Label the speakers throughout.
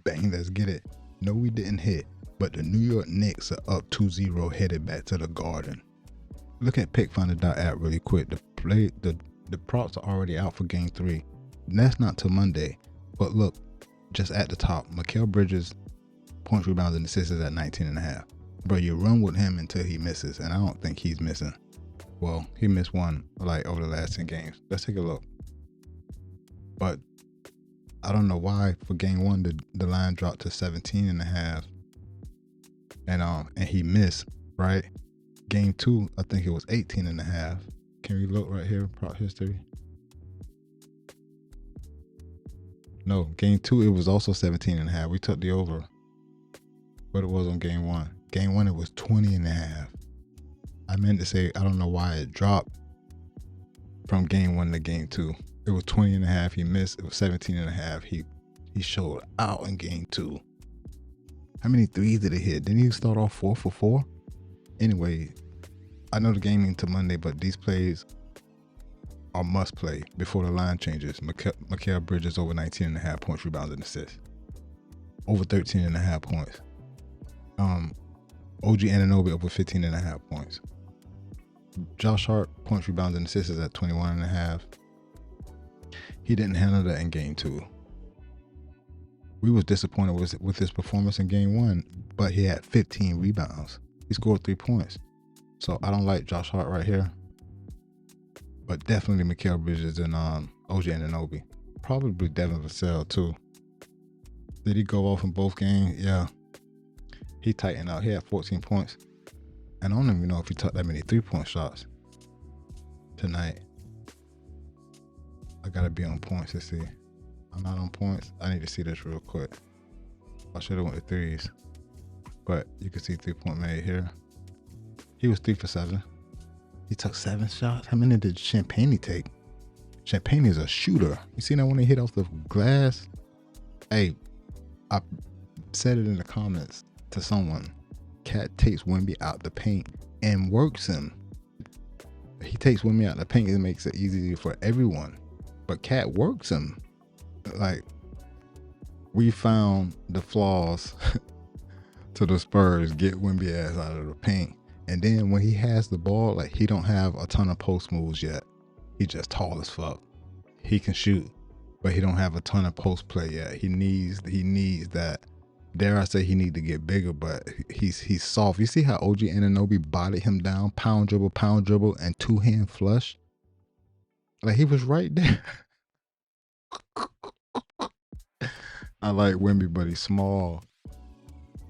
Speaker 1: Bang, let's get it. No, we didn't hit, but the New York Knicks are up 2-0 headed back to the Garden. Look at pickfinder.app really quick. The props are already out for game 3. And that's not till Monday. But look, just at the top, Mikal Bridges points, rebounds, and assists is at 19.5. Bro, you run with him until he misses, and I don't think he's missing. Well, he missed one like over the last 10 games. Let's take a look. But I don't know why for game 1 the line dropped to 17.5, and he missed, right? Game 2, I think it was 18.5. Can we look right here, prop history? No, game 2 it was also 17.5. We took the over, but it was on game 1. Game 1 it was 20.5. I meant to say I don't know why it dropped from game 1 to game 2. It was 20.5. He missed. It was 17.5. He showed out in game 2. How many threes did he hit? Didn't he start off 4 for 4? Anyway, I know the game into Monday, but these plays are must play before the line changes. Mikal Bridges over 19.5 points, rebounds, and assists. Over 13.5 points. OG Anunoby over 15.5 points. Josh Hart points, rebounds, and assists is at 21.5. He didn't handle that in game 2. We was disappointed with his performance in game 1, but he had 15 rebounds. He scored 3 points. So I don't like Josh Hart right here. But definitely Mikal Bridges and OG Anunoby. Probably Devin Vassell too. Did he go off in both games? Yeah. He tightened out. He had 14 points. And I don't even know if he took that many 3-point shots tonight. I gotta be on points to see. I'm not on points. I need to see this real quick. I should have went to threes. But you can see 3-point made here. He was 3 for 7. He took 7 shots. How many did Champagne take? Champagne is a shooter. You see that when they hit off the glass? Hey, I said it in the comments to someone. Cat takes Wemby out the paint and works him. He takes Wemby out the paint. It makes it easier for everyone. But Cat works him. Like, we found the flaws to the Spurs. Get Wemby ass out of the paint. And then when he has the ball, like, he don't have a ton of post moves yet. He just tall as fuck. He can shoot, but he don't have a ton of post play yet. He needs that. Dare I say he need to get bigger, but he's soft. You see how OG Anunoby bodied him down, pound dribble, and 2-hand flush? Like, he was right there. I like Wemby, but he's small.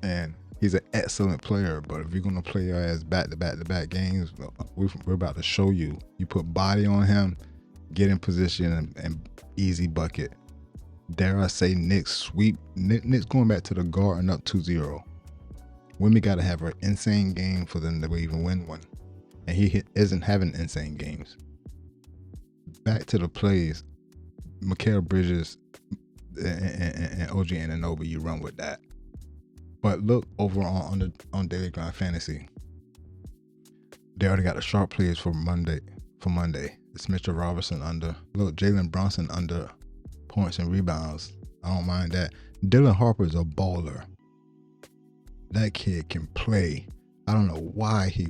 Speaker 1: And he's an excellent player, but if you're going to play your ass back-to-back games, we're about to show you. You put body on him, get in position, and easy bucket. Dare I say Knicks sweep. Knicks going back to the Garden up 2-0. Wemby got to have an insane game for them to even win one. And he isn't having insane games. Back to the plays. Mikal Bridges and OG Anunoby, you run with that. But look over on Daily Grind Fantasy. They already got the sharp plays for Monday. It's Mitchell Robinson under. Look, Jalen Brunson under points and rebounds. I don't mind that. Dylan Harper's a baller. That kid can play. I don't know why he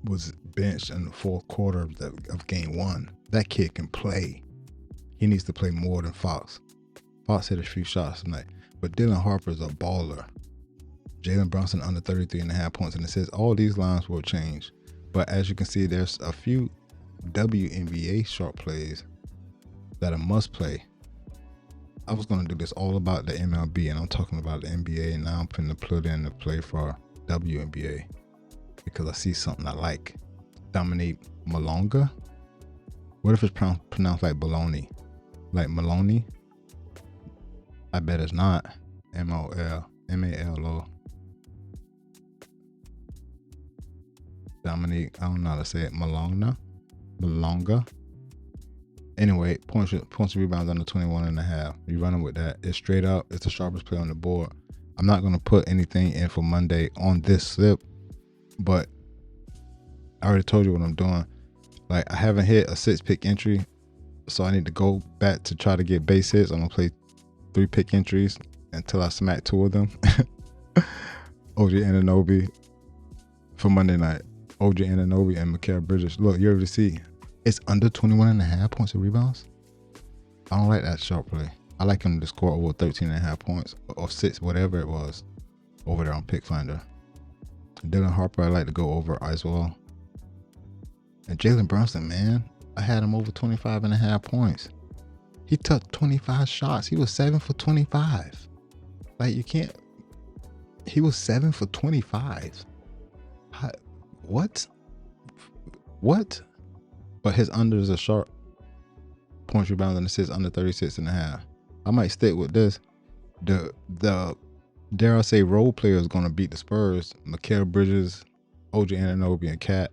Speaker 1: was benched in the fourth quarter of game 1. That kid can play. He needs to play more than Fox. Fox hit a few shots tonight. But Dylan Harper's a baller. Jalen Brunson under 33.5 points and assists. All these lines will change. But as you can see, there's a few WNBA short plays that are must play. I was going to do this all about the MLB, and I'm talking about the NBA, and now I'm putting the put in the play for WNBA because I see something I like. Dominique Malonga. What if it's pronounced like baloney? Like Maloney? I bet it's not. M-O-L-M-A-L-O. Dominique, I don't know how to say it. Malonga. Anyway, points and rebounds under 21.5. You running with that. It's straight up. It's the sharpest play on the board. I'm not going to put anything in for Monday on this slip, but I already told you what I'm doing. Like, I haven't hit a 6-pick entry, so I need to go back to try to get base hits. I'm going to play 3-pick entries until I smacked 2 of them. OG Anunoby for Monday night. OG Anunoby and Mikal Bridges. Look, you already see. It's under 21.5 points of rebounds. I don't like that short play. I like him to score over 13.5 points or 6, whatever it was, over there on Pick Finder. Dylan Harper, I like to go over as well. And Jalen Brunson, man, I had him over 25.5 points. He took 25 shots. He was 7 for 25. Like, you can't. He was 7 for 25. What? But his unders are sharp. Points, rebounds, and assists under 36.5. I might stick with this. The dare I say role player is going to beat the Spurs. Mikal Bridges, OG Anunoby, and Cat.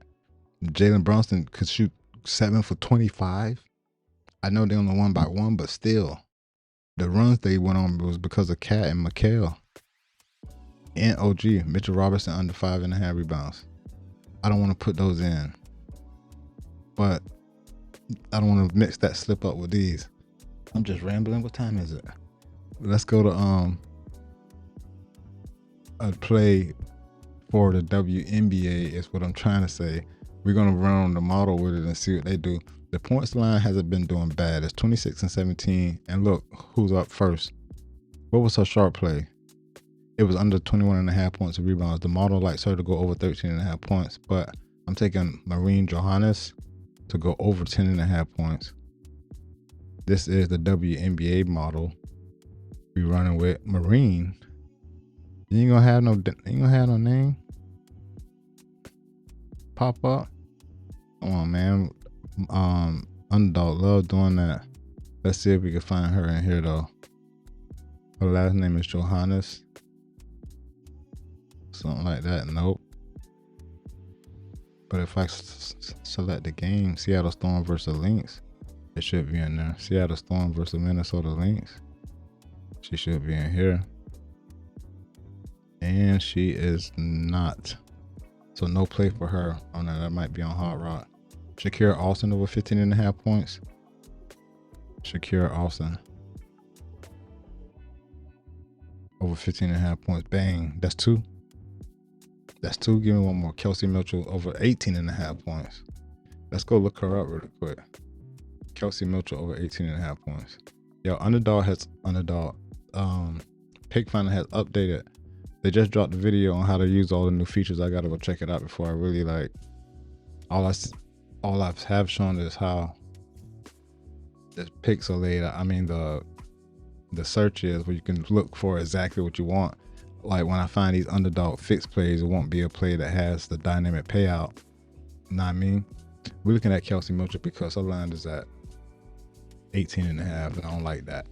Speaker 1: Jalen Brunson could shoot 7 for 25. I know they only won by 1, but still, the runs they went on was because of Cat and Mikal. And OG, Mitchell Robinson under 5.5 rebounds. I don't want to put those in, but I don't want to mix that slip up with these. I'm just rambling. What time is it? Let's go to a play for the WNBA is what I'm trying to say. We're going to run on the model with it and see what they do. The points line hasn't been doing bad. It's 26 and 17. And look, who's up first? What was her sharp play? It was under 21.5 points of rebounds. The model likes her to go over 13.5 points, but I'm taking Marine Johannes to go over 10.5 points. This is the WNBA model. We running with Marine. You ain't gonna have no name pop up. Come on, man. Underdog love doing that. Let's see if we can find her in here though. Her last name is Johannes. Something like that. Nope. But if I select the game, Seattle Storm versus Lynx, it should be in there. Seattle Storm versus Minnesota Lynx. She should be in here. And she is not. So no play for her on that. That might be on Hot Rock. Shakira Austin over 15.5 points. Shakira Austin over 15.5 points. Bang. That's 2. That's 2. Give me one more. Kelsey Mitchell over 18.5 points. Let's go look her up really quick. Kelsey Mitchell over 18.5 points. Yo, Underdog. Pick Finder has updated. They just dropped the video on how to use all the new features. I gotta go check it out before I really like. All I have shown is how the pixelated. I mean the search is where you can look for exactly what you want. Like when I find these Underdog fixed plays, it won't be a play that has the dynamic payout. You know what I mean? We're looking at Kelsey Mitchell because her line is at 18.5, and I don't like that.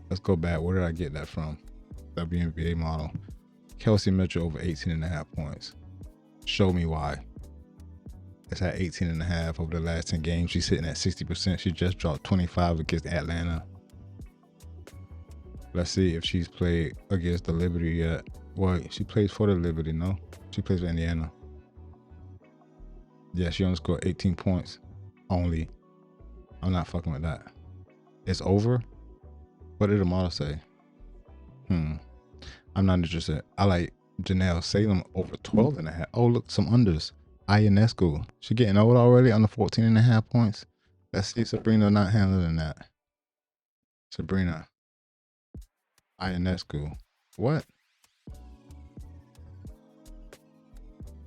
Speaker 1: Let's go back. Where did I get that from? WNBA model. Kelsey Mitchell over 18.5 points. Show me why. It's at 18.5 over the last 10 games. She's sitting at 60%. She just dropped 25 against Atlanta. Let's see if she's played against the Liberty yet. Well, she plays for the Liberty, no? She plays for Indiana. Yeah, she only scored 18 points. Only. I'm not fucking with that. It's over? What did the model say? I'm not interested. I like Janelle Salem over 12.5. Oh, look, some unders. Ionescu. She getting old already, under 14.5 points. Let's see Sabrina not handling that. Sabrina. Ionescu. What?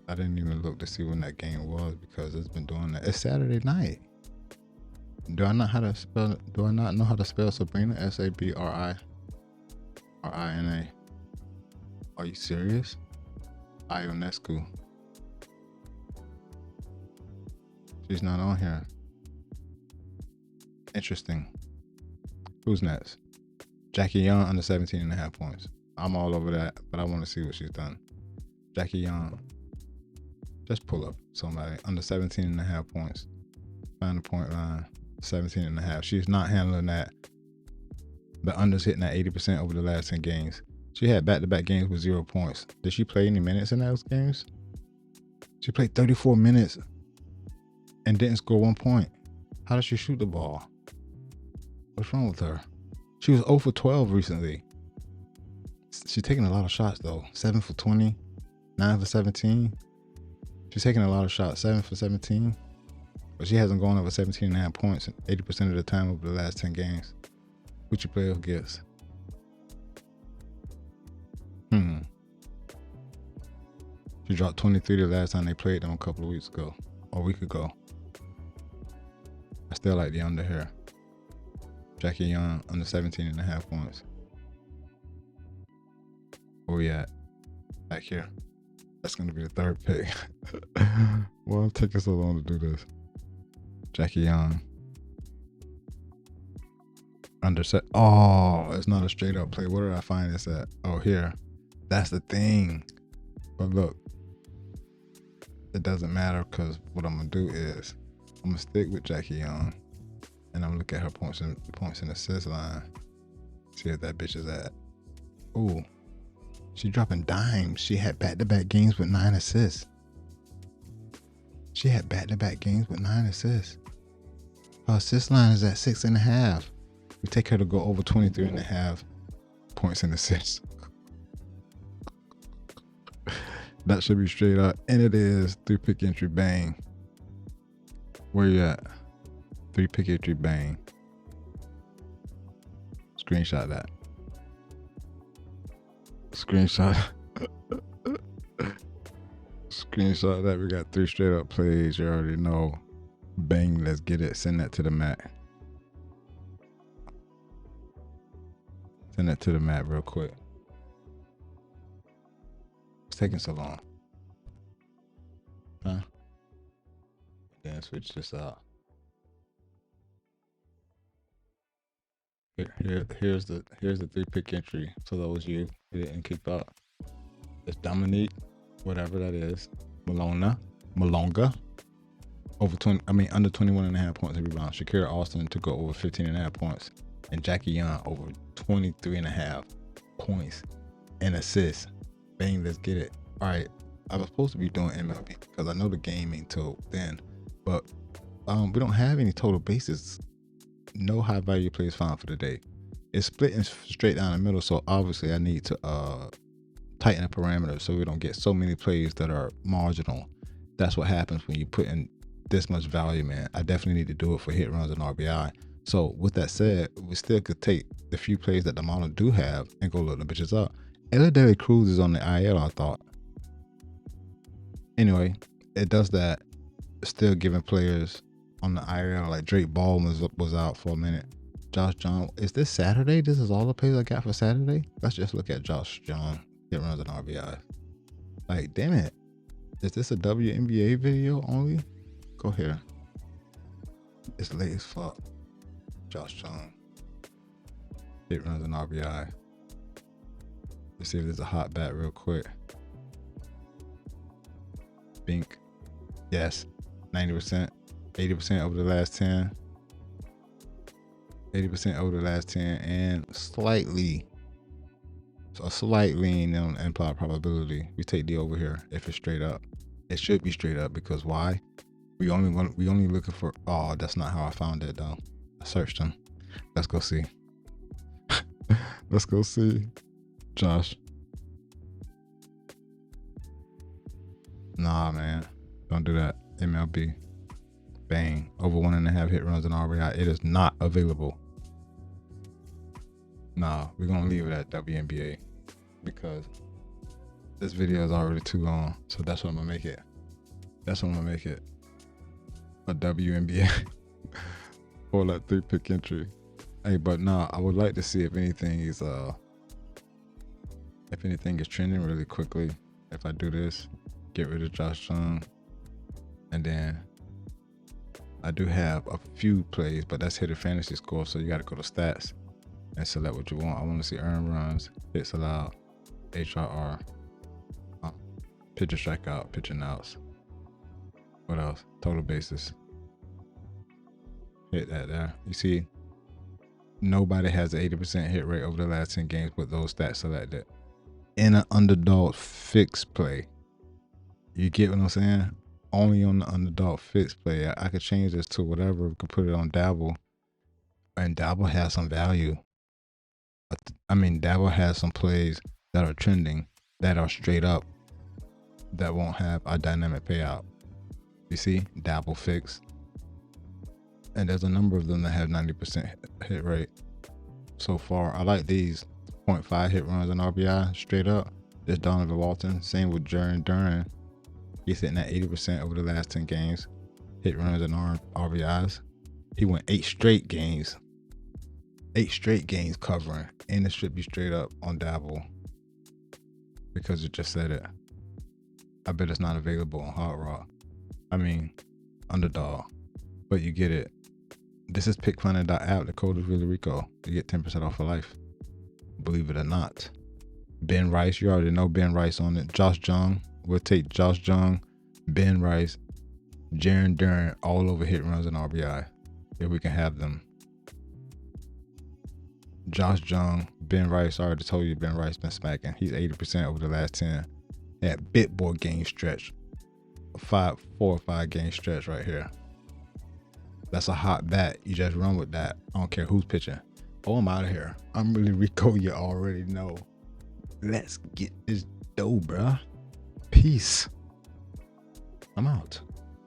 Speaker 1: I didn't even look to see when that game was because it's been doing that. It's Saturday night. Do I not know how to spell Sabrina? Sabrina. Are you serious? Ionescu. She's not on here. Interesting. Who's next? Jackie Young under 17.5 points. I'm all over that, but I want to see what she's done. Jackie Young. Just pull up somebody under 17.5 points. Find the point line. 17.5. She's not handling that. The unders hitting at 80% over the last 10 games. She had back-to-back games with 0 points. Did she play any minutes in those games? She played 34 minutes and didn't score 1 point. How does she shoot the ball? What's wrong with her? She was 0 for 12 recently. She's taking a lot of shots though. 7 for 20, 9 for 17. She's taking a lot of shots. 7 for 17. But she hasn't gone over 17.5 points 80% of the time over the last 10 games. Who'd you play against? She dropped 23 the last time they played them a couple of weeks ago. Or a week ago. I still like the under here. Jackie Young, under 17.5 points. Where we at? Back here. That's going to be the third pick. Well, it's taking so long to do this. Jackie Young. Under set. Oh, it's not a straight up play. Where did I find this at? Oh, here. That's the thing. But look, it doesn't matter because what I'm going to do is I'm going to stick with Jackie Young and I'm going to look at her points and assist line. See if that bitch is at. Ooh. She dropping dimes. She had back-to-back games with 9 assists. Her assist line is at 6.5. We take her to go over 23.5 points and assists. That should be straight up. And it is 3-pick entry bang. Where you at? 3-pick entry bang. Screenshot that. Screenshot that. We got 3 straight up plays. You already know. Bang, let's get it. Send that to the mat. Send that to the mat real quick. It's taking so long. Huh? Then switch this out. Here's the 3-pick entry. For those you didn't keep up. It's Dominique, whatever that is. Malonga. Under 21.5 points and rebounds. Shakira Austin to go over 15.5 points. And Jackie Young over 23.5 points and assists. Bang, let's get it. All right, I was supposed to be doing MLB because I know the game ain't till then, but we don't have any total bases. No high value plays found for the day. It's splitting straight down the middle, so obviously I need to tighten the parameters so we don't get so many plays that are marginal. That's what happens when you put in this much value, man. I definitely need to do it for hit runs and RBI. So with that said, we still could take the few plays that the model do have and go look the bitches up. Elidary Cruz is on the IL, I thought. Anyway, it does that. Still giving players on the IL, like Drake Baldwin was out for a minute. Josh John, is this Saturday? This is all the plays I got for Saturday? Let's just look at Josh John hit runs and RBI. Like, damn it. Is this a WNBA video only? Go here. It's late as fuck. Josh John hit runs and RBI. Let's see if there's a hot bat real quick. Bink. Yes. 90%. 80% over the last 10. 80% over the last 10. And a slight lean on implied probability. We take the over here if it's straight up. It should be straight up because why? We only looking for. Oh, that's not how I found it though. I searched them. Let's go see. Let's go see. Josh. Nah, man. Don't do that. MLB. Bang. Over 1.5 hit runs and RBI. It is not available. Nah, we're going to leave it at WNBA because this video is already too long. So that's what I'm going to make it. A WNBA. Or that 3-pick entry. Hey, but nah, I would like to see if anything is trending really quickly. If I do this, get rid of Josh Young, and then I do have a few plays, but that's hidden fantasy score, so you got to go to stats and select what you want. I want to see earned runs, hits allowed, HRR, pitcher strikeout, pitching outs. What else? Total bases. Hit that there. You see, nobody has an 80% hit rate over the last 10 games with those stats selected. In an underdog fixed play. You get what I'm saying? Only on the underdog fixed play. I could change this to whatever. We could put it on Dabble. And Dabble has some value. I mean, Dabble has some plays that are trending, that are straight up, that won't have a dynamic payout. You see, Dabble Fix. And there's a number of them that have 90% hit rate so far. I like these 0.5 hit runs and RBI straight up. This Donovan Walton. Same with Jaron Duran. He's hitting at 80% over the last 10 games. Hit runs and RBIs. He went 8 straight games. 8 straight games covering. And it should be straight up on Dabble. Because it just said it. I bet it's not available on Hard Rock. I mean, Underdog. But you get it. This is pickplanet.app. The code is really Rico. You get 10% off for life. Believe it or not. Ben Rice. You already know Ben Rice on it. Josh Jung. We'll take Josh Jung, Ben Rice, Jaron Duran all over hit runs and RBI. If we can have them. Josh Jung, Ben Rice. I already told you Ben Rice been smacking. He's 80% over the last 10. That bit boy game stretch. 4 or 5 game stretch right here. That's a hot bat. You just run with that. I don't care who's pitching. Oh, I'm out of here. I'm really Rico. You already know. Let's get this dough, bruh. Peace. I'm out.